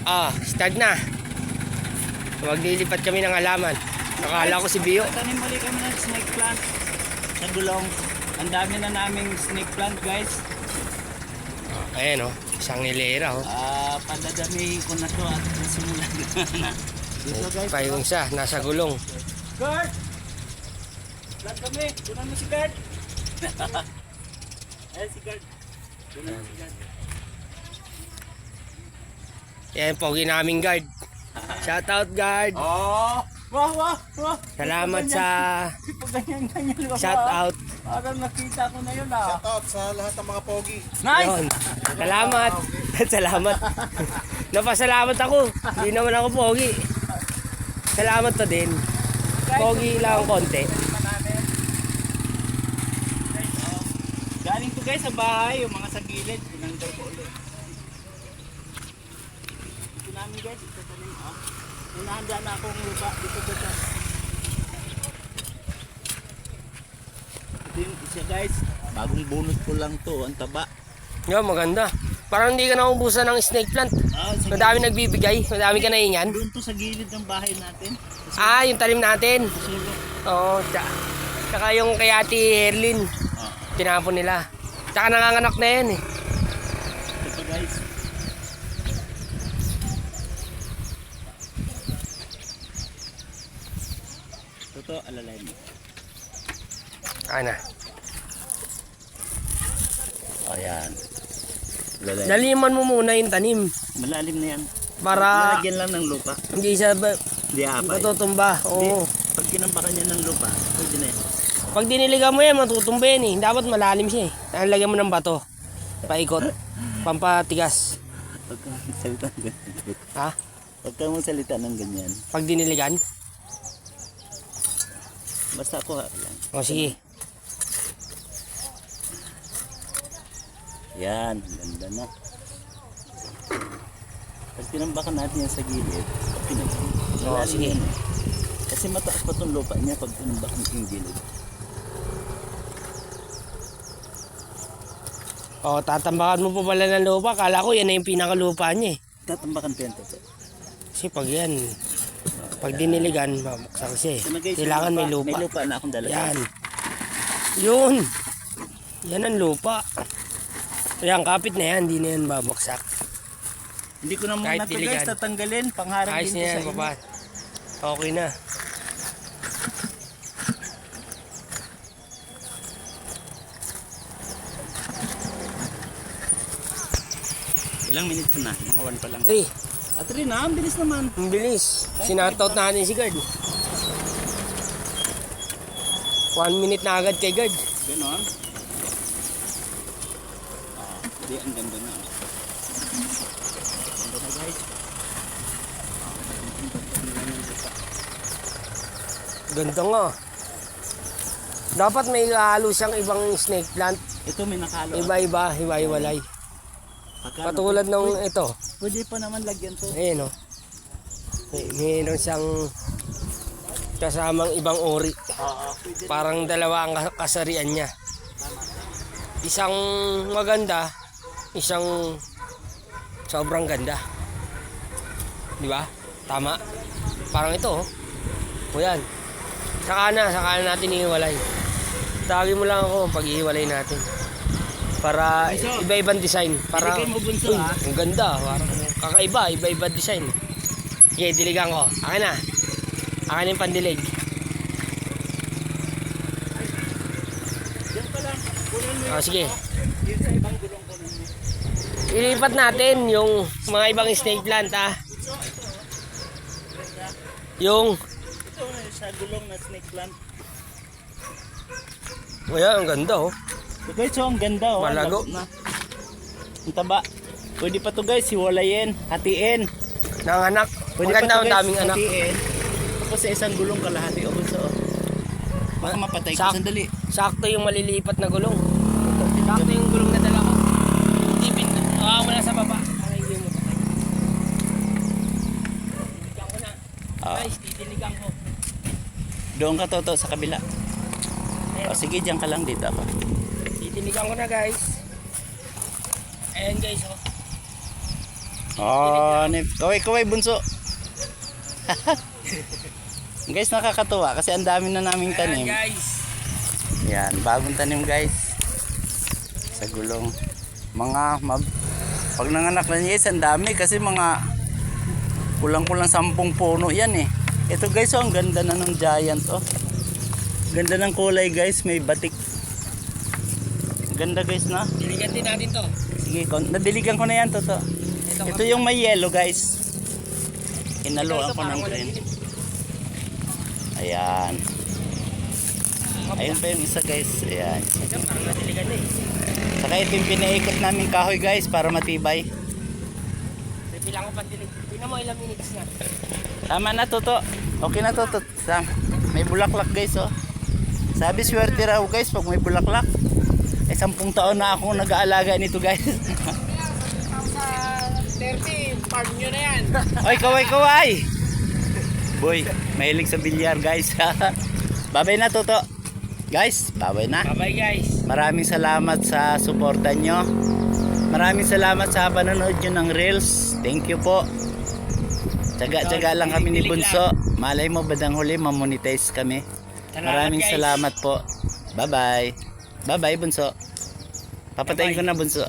Start na. Maglilipat kami ng halaman. Nakala ko si Bio. Tanim muli kami ng snake plant sa gulong. Ang dami na naming snake plant, guys. Ayan isang hilera Padadamihin ko na to at nasimulan na. Dito guys. Pa yung isa, nasa gulong. Guard! Plant kami. Tunan mo si Guard. Ayan si Guard. Tunan mo si Guard. Yan, pogi naming guard. Shout out guard. Wah. Salamat sa Ganyan. shout out. Parang nakita ko na yun Shout out sa lahat ng mga pogi. Nice! Yun. Salamat. Salamat. Napasalamat ako. Hindi naman ako pogi. Salamat pa din. Pogi lang konti. Galing to guys sa bahay, yung mga sa gilid, pinanggal ko ulit. Ito namin guys, ito tanim. Hinahanda na akong lupa dito. Ito yung isa guys, bagong bunot ko lang to, ang taba. Yo, maganda. Parang hindi ka naubusan ng snake plant. Madami nagbibigay. Madami ka naingan. Doon to sa gilid ng bahay natin. Yung talim natin. Sulo. Oo. Tsaka yung kay Ate Herlin. Tinapon nila. Tsaka nanganganak na yan eh. Ito guys. Ito, alalay mo. Ana. Ayan. Alalay. Daliman mo muna yung tanim. Malalim na yan. Para Lagyan lang ng lupa. hindi siya Hindi hapay. matutumba. Oo. Pag kinambakan niya ng lupa, pwede na yan. Pag diniligan mo yan, matutumba yan eh. Dapat malalim siya eh. Lagyan mo ng bato. Paikot. Pampatigas. Pag ka salita ng ganyan. Ha? Pag ka mo salita ng ganyan. Pag diniligan? Basta ako lang. O sige. Yan, ganda na. Pag tinambakan natin yan sa gilid, Oo, sige. Kasi mataas pa itong lupa niya pag tinambakan yung gilid. Tatambakan mo pa pala ng lupa. Kala ko yan na yung pinakalupa niya eh. Tatambakan pa yan to. Kasi pag yan, pag diniligan, mabuksan siya eh. Kailangan may lupa. May lupa na akong dala. Yan. Yun. Yan ang lupa. Yan, kapit na yan. Hindi na yan babaksak. Hindi ko na muna Kahit ito guys diligan. tatanggalin. Pangharang Ayos din na to yan, sa baba. inyo. Okay na. Ilang minutes na? Mga 1 pa lang. 3. At rin na, ang bilis naman. Ang bilis. Sinatout natin si Gard. 1 minute na agad kay Gard. Ganon. Hindi, ang ganda na. Ganda na guys. Ganda nga. Dapat may halo siyang ibang snake plant. Ito may nakalo. Iba-iba, hiwa-hiwalay. Katulad ng ito. Pwede pa naman lagyan to. Ayan o. Mayroon siyang kasamang ibang ori. Pwede. Parang dalawa ang kasarian niya. Isang maganda, isang sobrang ganda. Di ba? Tama. Parang ito oh. O yan. Saka na natin ihiwalay. Tawagin mo lang ako pag ihiwalay natin. Para iba-ibang design. Para Ibigay mo bunso, ha? ang ganda. Parang kakaiba, iba-ibang design. Sige, diligan ko. Akin na. Akin yung pandilig. Yan pa lang. Kunin mo Sige. yun sa ibang gulong kunin mo. Ilipat natin yung mga ibang snake plant ha. Yung Ito sa gulong na snake plant. ayan, ang ganda oh. So guys, so ang ganda oh. Malago. Na. Ang taba. Pwede pa to guys, hiwalayin, hatiin. Nanganak. Pwede Maganda pa to, ang guys, daming anak. hatiin. Tapos sa isang gulong kalahati o so. Baka mapatay ka sandali. Sakto yung malilipat na gulong. Sakto yung gulong na dala ko. Tipin. Wala sa baba. Aray yung mo. Titiligan ko na. Guys, titiligan ko. Doon ka Toto sa kabila. O sige, diyan ka lang dito ako. Titiligan ko na guys. Ayan guys oh. Oh, kaway bunso. Guys, nakakatuwa kasi ang dami na naming Ayan tanim. guys. Yan, bagong tanim guys. Sa gulong. Pag nanganak na guys, ang dami kasi mga kulang-kulang 10 puno yan eh. Ito guys, oh, ang ganda na ng giant oh. Ganda ng kulay guys, may batik. Ganda guys na. Diligan din natin to. Sige, nadiligan ko na yan to. Ito yung may yellow guys. Inaluan ko ng green. Ayan. Ayun pa yung isa guys. Ayan. Ito parang nadiligan na eh. Saka ito yung pinaikot namin kahoy guys para matibay. Pipilang ko pandilig. Tingnan mo ilang minutes na. Tama na Toto. Okay na Toto. May bulaklak guys oh. Sabi swerte raw guys pag may bulaklak. 10 taon na ako nag-aalaga nito guys. Sa 30, farm nyo na yan. Oy, kaway! Boy, mahilig sa bilyar guys. Babay na Toto. Guys, babay na. Bye-bye guys. Maraming salamat sa suporta nyo. Maraming salamat sa panonood nyo ng Reels. Thank you po. Tsaga-tsaga lang kami ni Bunso. Malay mo badang huli mamonetize kami. Maraming salamat po. Bye-bye. Bye-bye Bunso. Papatayin ko na Bunso.